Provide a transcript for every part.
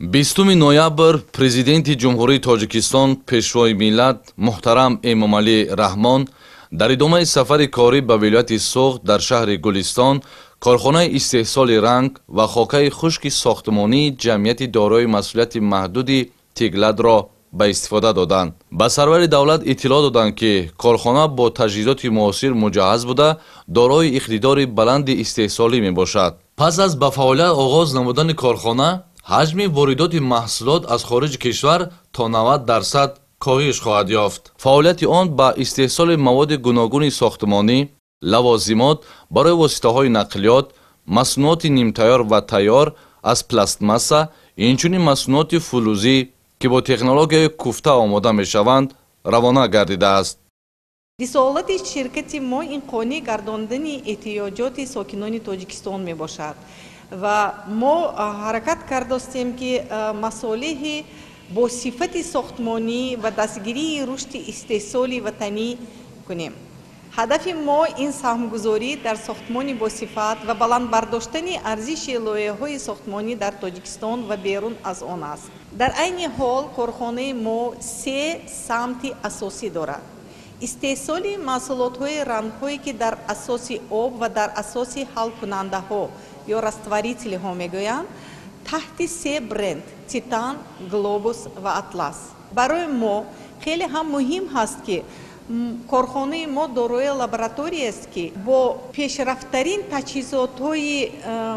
20 ноябр президенти ҷумҳурии Тоҷикистон пешвои миллат муҳтарам Эмомалӣ Раҳмон дар идомаи сафари корӣ ба вилояти Суғд дар шаҳри Гулистон корхонаи истеҳсоли ранг ва хокаи хушки сохтмонии ҷамъияти дорои масъулияти маҳдуди Тигладро ба истифода доданд. Ба сарвари давлат иттилоъ доданд, ки корхона бо таҷҳизоти муосир муҷаҳҳаз буда дорои иқтидори баланди истеҳсолӣ мебошад. Пас аз ба фаъолият оғоз намудани корхона, ҳаҷми воридоти маҳсулот аз хориҷи кишвар то 90% коҳиш хоҳад ёфт. Фаъолияти он ба истеҳсоли маводи гуногуни сохтмонӣ, лавозимот барои воситаҳои нақлиёт, маснуоти нимтайёр ва тайёр аз пластмасса, инчунин маснуоти фулузӣ ки бо технологияи куфта омода мешаванд, равона гардидааст. рисолати ширкати мо инқонӣ гардондани эҳтиёҷоти сокинони Тоҷикистон мебошад ва мо ҳаракат кардастем, ки масолиҳи бо сифати сохтмонӣ ва дастгирии рушди истеҳсоли ватанӣ кунем. ҳадафи мо ин саҳмгузорӣ дар сохтмони босифат ва баландбардоштани арзиши лоиҳаҳои сохтмонӣ дар Тоҷикистон ва берун аз он аст. дар айни ҳол корхонаи мо се самти асосӣ дорад. истеҳсоли маҳсулотҳои рангҳое, ки дар асоси об ва дар асоси ҳалкунандаҳо ё растварителиҳо мегӯянд, таҳти се бренд – Титан, Глобус ва Атлас. барои мо хеле ҳам муҳим ҳаст, ки корхонаи мо дорои лабораторияст, ки бо пешрафтарин таҷҳизотҳои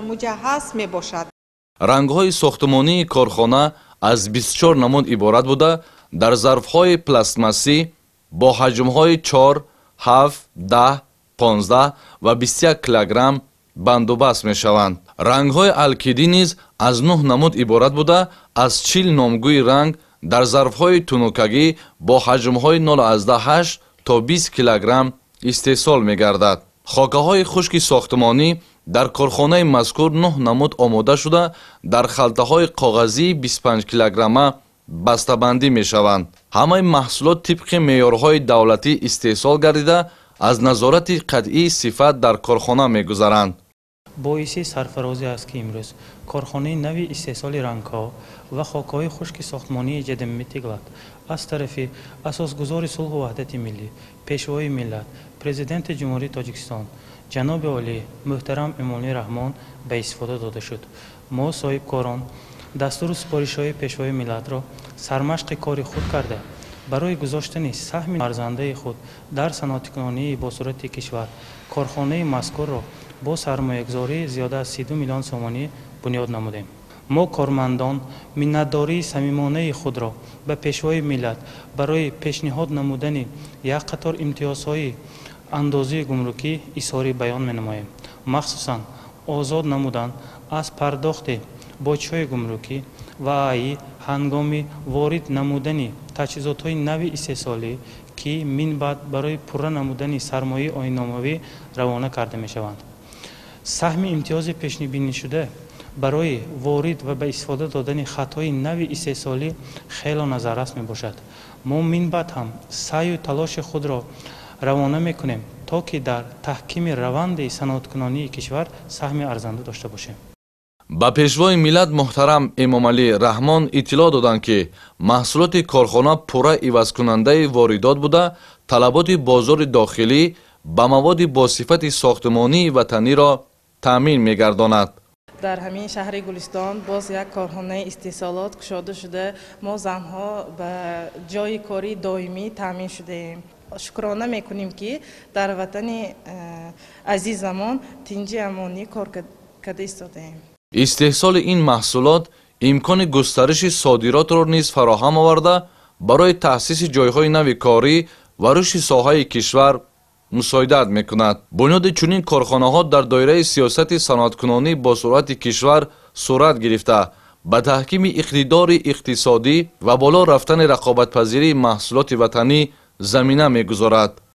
муҷаҳҳаз мебошад. рангҳои сохтмонии корхона аз 24 намуд иборат буда, дар зарфҳои пластмассӣ бо ҳаҷмҳои 4, 7, 10, 15 ва 21 килограмм бандубаст мешаванд. рангҳои алкидӣ низ аз 9 намуд иборат буда, аз 40 номгӯи ранг дар зарфҳои тунукагӣ бо ҳаҷмҳои 0,8 то 20 килограмм истеҳсол мегардад. хокаҳои хушки сохтмонӣ дар корхонаи мазкур 9 намуд омода шуда, дар халтаҳои коғазии 25 килограмма бастабандӣ мешаванд. ҳамаи маҳсулот тибқи меъёрҳои давлатӣ истеҳсол гардида, аз назорати қатъии сифат дар корхона мегузаранд. боиси сарфарозӣ аст, ки имрӯз корхонаи нави истеҳсоли рангҳо ва хокаҳои хушки сохтмонии ҷадидии Тиглад аз тарафи асосгузори сулҳу ваҳдати миллӣ, пешвои миллат, президенти ҷумҳурии Тоҷикистон ҷаноби олӣ муҳтарам Эмомалӣ Раҳмон ба истифода дода шуд. мо соҳибкорон дастуру супоришҳои пешвои миллатро сармашқи кори худ карда, барои гузоштани саҳми арзандаи худ дар саноатикунонии босурати кишвар, корхонаи мазкурро бо сармоягузории зиёда аз 32 миллион сомонӣ бунёд намудем. мо кормандон миннатдории самимонаи худро ба пешвои миллат барои пешниҳод намудани як қатор имтиёзҳои андозии гумрукӣ изҳори баён менамоем. махсусан озод намудан аз пардохти боҷҳои гумрукӣ ва аи ҳангоми ворид намудани таҷҳизотҳои нави истеҳсолӣ, ки минбаъд барои пурра намудани сармояи ойнномавӣ равона карда мешаванд. саҳми имтиёзи пешнибинишуда барои ворид ва ба истифода додани хатҳои нави истеҳсолӣ хело назаррас мебошад. мо минбаъд ҳам саъю талоши худро равона мекунем, то ки дар таҳкими раванди саноаткунонии кишвар саҳми арзанда дошта бошем. ба пешвои миллат муҳтарам Эмомалӣ Раҳмон иттилоъ доданд, ки маҳсулоти корхона пурра ивазкунандаи воридот буда, талаботи бозори дохилӣ ба маводи босифати сохтмонии ватаниро таъмин мегардонад. дар ҳамин шаҳри Гулистон боз як корхонаи истеҳсолот кушода шуда, мо занҳо ба ҷойи кори доимӣ таъмин шудаем. шукрона мекунем, ки дар ватани азизамон тинҷи амонӣ кор карда истодаем. истеҳсоли ин маҳсулот имкони густариши содиротро низ фароҳам оварда, барои таъсиси ҷойҳои нави корӣ ва рушди соҳаи кишвар мусоидат мекунад. бунёди чунин корхонаҳо дар доираи сиёсати саноаткунонӣ бо суръати кишвар сурат гирифта, ба таҳкими иқтидори иқтисодӣ ва боло рафтани рақобатпазирии маҳсулоти ватанӣ замина мегузорад.